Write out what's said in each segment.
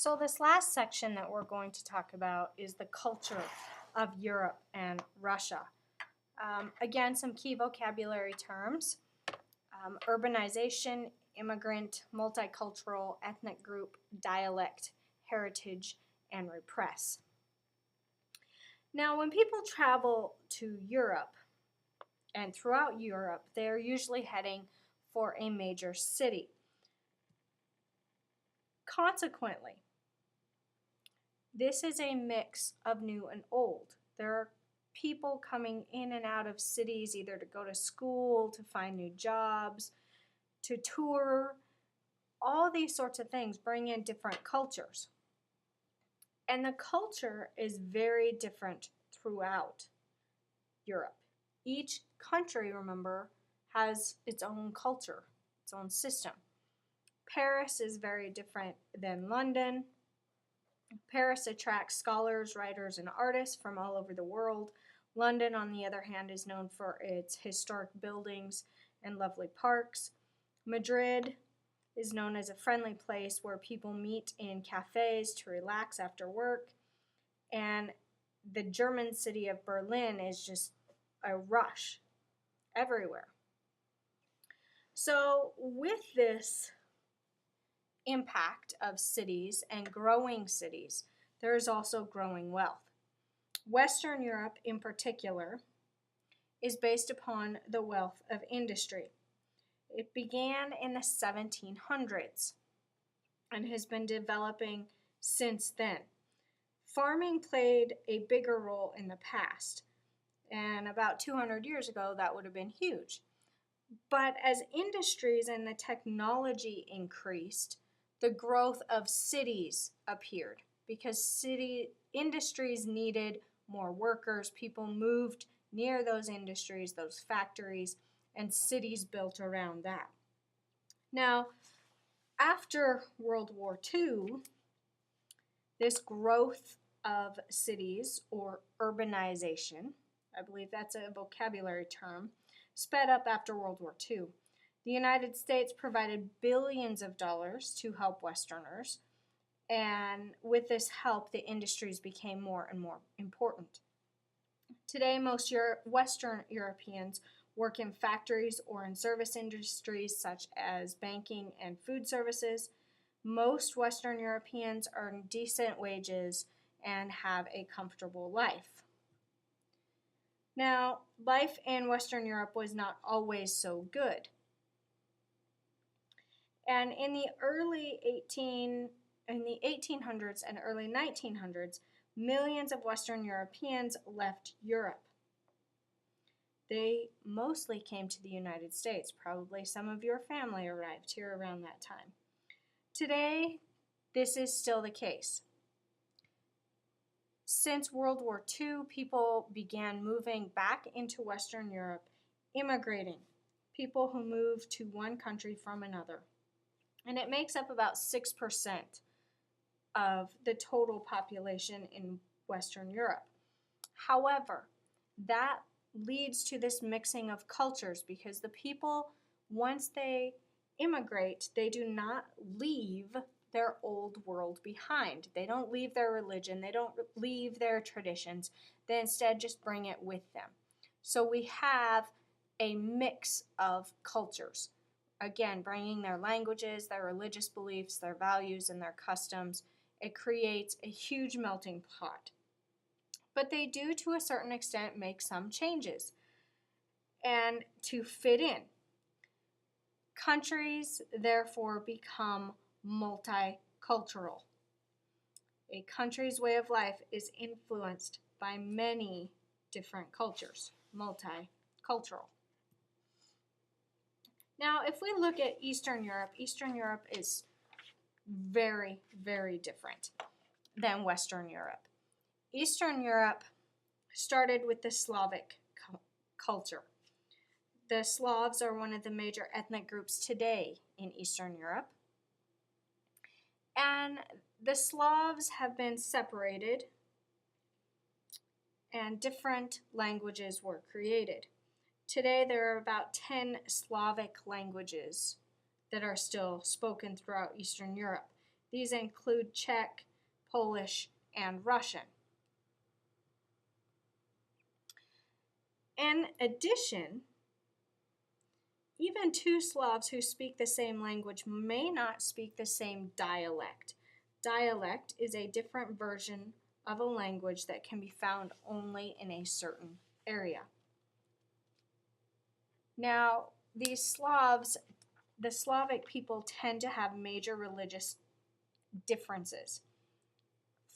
So this last section that we're going to talk about is the culture of Europe and Russia. Again, some key vocabulary terms: urbanization, immigrant, multicultural, ethnic group, dialect, heritage, and repress. Now, when people travel to Europe and throughout Europe, they're usually heading for a major city. Consequently, this is a mix of new and old. There are people coming in and out of cities either to go to school, to find new jobs, to tour. All these sorts of things bring in different cultures. And the culture is very different throughout Europe. Each country, remember, has its own culture, its own system. Paris is very different than London. Paris attracts scholars, writers, and artists from all over the world. London, on the other hand, is known for its historic buildings and lovely parks. Madrid is known as a friendly place where people meet in cafes to relax after work. And the German city of Berlin is just a rush everywhere. So with this impact of cities and growing cities, there is also growing wealth. Western Europe in particular is based upon the wealth of industry. It began in the 1700s and has been developing since then. Farming played a bigger role in the past, and about 200 years ago that would have been huge. But as industries and the technology increased, the growth of cities appeared because city industries needed more workers. People moved near those industries, those factories, and cities built around that. Now, after World War II, this growth of cities, or urbanization, I believe that's a vocabulary term, sped up after World War II. The United States provided billions of dollars to help Westerners, and with this help, the industries became more and more important. Today, most Western Europeans work in factories or in service industries such as banking and food services. Most Western Europeans earn decent wages and have a comfortable life. Now, life in Western Europe was not always so good. And in the 1800s and early 1900s, millions of Western Europeans left Europe. They mostly came to the United States. Probably some of your family arrived here around that time. Today, this is still the case. Since World War II, people began moving back into Western Europe, immigrating, people who moved to one country from another. And it makes up about 6% of the total population in Western Europe. However, that leads to this mixing of cultures because the people, once they immigrate, they do not leave their old world behind. They don't leave their religion. They don't leave their traditions. They instead just bring it with them. So we have a mix of cultures. Again, bringing their languages, their religious beliefs, their values, and their customs. It creates a huge melting pot. But they do, to a certain extent, make some changes. And to fit in, countries therefore become multicultural. A country's way of life is influenced by many different cultures, multicultural. Now, if we look at Eastern Europe is very, very different than Western Europe. Eastern Europe started with the Slavic culture. The Slavs are one of the major ethnic groups today in Eastern Europe. And the Slavs have been separated and different languages were created. Today there are about 10 Slavic languages that are still spoken throughout Eastern Europe. These include Czech, Polish, and Russian. In addition, even two Slavs who speak the same language may not speak the same dialect. Dialect is a different version of a language that can be found only in a certain area. Now, the Slavic people tend to have major religious differences.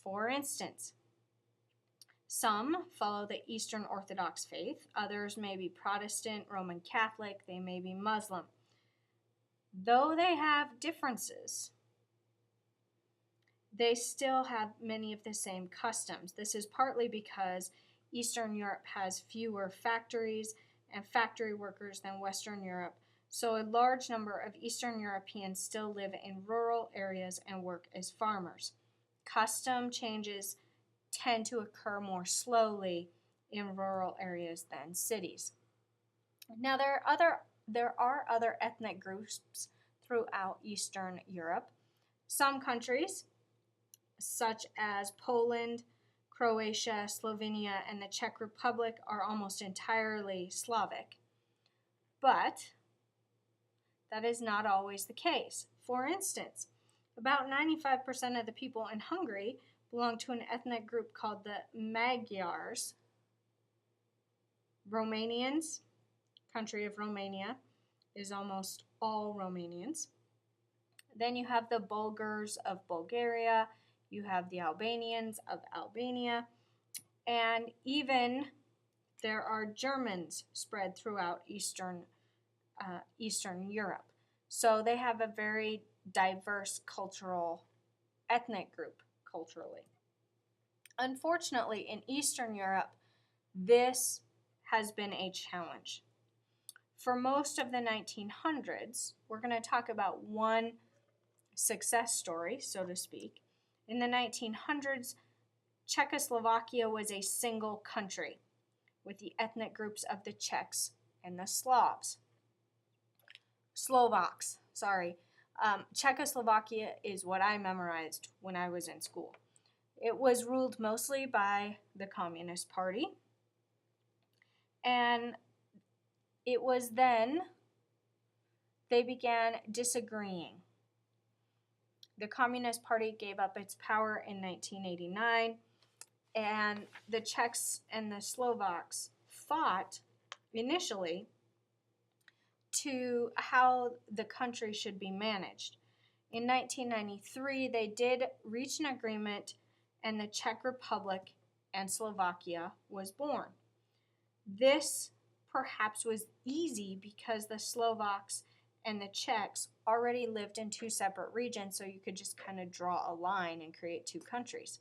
For instance, some follow the Eastern Orthodox faith, others may be Protestant, Roman Catholic, they may be Muslim. Though they have differences, they still have many of the same customs. This is partly because Eastern Europe has fewer factories and factory workers than Western Europe, so a large number of Eastern Europeans still live in rural areas and work as farmers. Custom changes tend to occur more slowly in rural areas than cities. Now, there are other ethnic groups throughout Eastern Europe. Some countries, such as Poland, Croatia, Slovenia, and the Czech Republic, are almost entirely Slavic. But that is not always the case. For instance, about 95% of the people in Hungary belong to an ethnic group called the Magyars. Romanians, country of Romania, is almost all Romanians. Then you have the Bulgars of Bulgaria, you have the Albanians of Albania, and even there are Germans spread throughout Eastern Europe. So they have a very diverse ethnic group culturally. Unfortunately, in Eastern Europe, this has been a challenge. For most of the 1900s, we're going to talk about one success story, so to speak. In the 1900s, Czechoslovakia was a single country with the ethnic groups of the Czechs and the Slovaks. Czechoslovakia is what I memorized when I was in school. It was ruled mostly by the Communist Party, and it was then they began disagreeing. The Communist Party gave up its power in 1989, and the Czechs and the Slovaks fought initially to how the country should be managed. In 1993, they did reach an agreement, and the Czech Republic and Slovakia was born. This perhaps was easy because the Slovaks and the Czechs already lived in two separate regions, so you could just kind of draw a line and create two countries.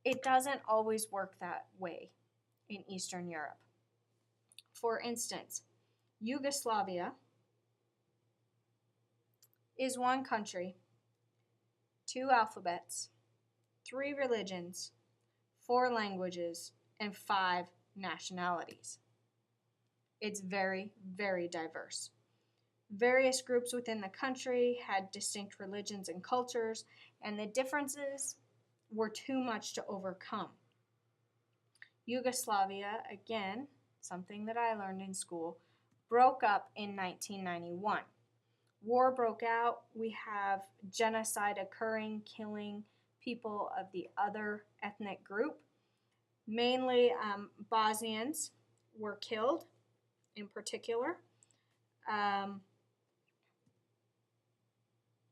It doesn't always work that way in Eastern Europe. For instance, Yugoslavia is one country, two alphabets, 3 religions, 4 languages, and 5 nationalities. It's very, very diverse. Various groups within the country had distinct religions and cultures, and the differences were too much to overcome. Yugoslavia, again, something that I learned in school, broke up in 1991. War broke out. We have genocide occurring, killing people of the other ethnic group. Mainly Bosnians were killed in particular.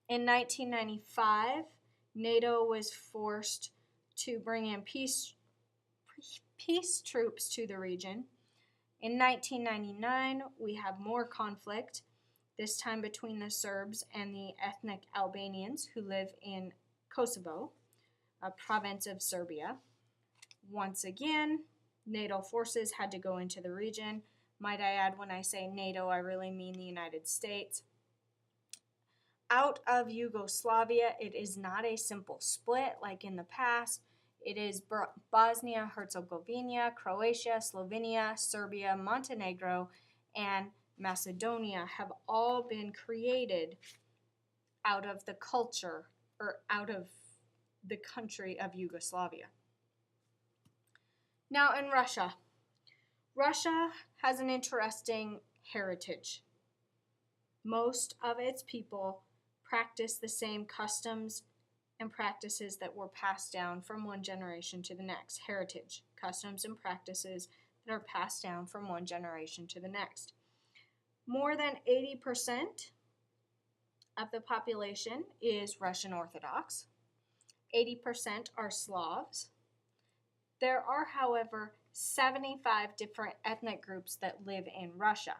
In 1995, NATO was forced to bring in peace troops to the region. In 1999, we have more conflict, this time between the Serbs and the ethnic Albanians who live in Kosovo, a province of Serbia. Once again, NATO forces had to go into the region. Might I add, when I say NATO, I really mean the United States. Out of Yugoslavia, it is not a simple split like in the past. It is Bosnia, Herzegovina, Croatia, Slovenia, Serbia, Montenegro, and Macedonia have all been created out of the culture or out of the country of Yugoslavia. Now in Russia. Russia has an interesting heritage. Most of its people practice the same customs and practices that were passed down from one generation to the next. Heritage, customs and practices that are passed down from one generation to the next. More than 80% of the population is Russian Orthodox. 80% are Slavs. There are, however, 75 different ethnic groups that live in Russia.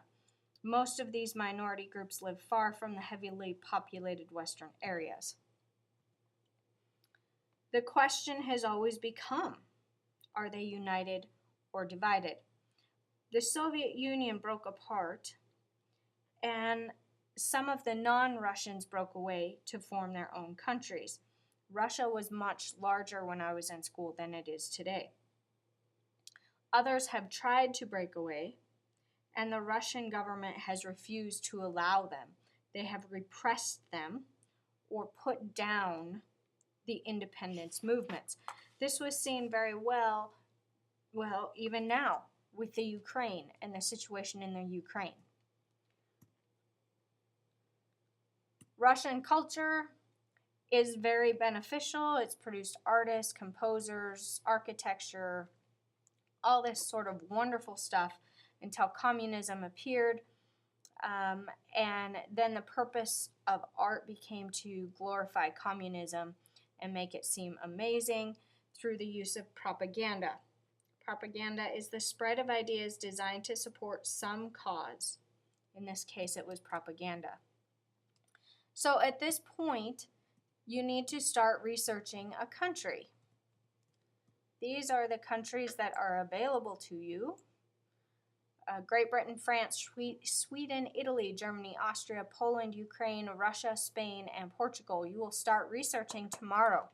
Most of these minority groups live far from the heavily populated western areas. The question has always become, are they united or divided? The Soviet Union broke apart, and some of the non-Russians broke away to form their own countries. Russia was much larger when I was in school than it is today. Others have tried to break away, and the Russian government has refused to allow them. They have repressed them or put down the independence movements. This was seen very well, even now, with the Ukraine and the situation in the Ukraine. Russian culture is very beneficial. It's produced artists, composers, architecture, all this sort of wonderful stuff until communism appeared. And then the purpose of art became to glorify communism and make it seem amazing through the use of propaganda. Propaganda is the spread of ideas designed to support some cause. In this case, it was propaganda. So at this point, you need to start researching a country. These are the countries that are available to you. Great Britain, France, Sweden, Italy, Germany, Austria, Poland, Ukraine, Russia, Spain, and Portugal. You will start researching tomorrow.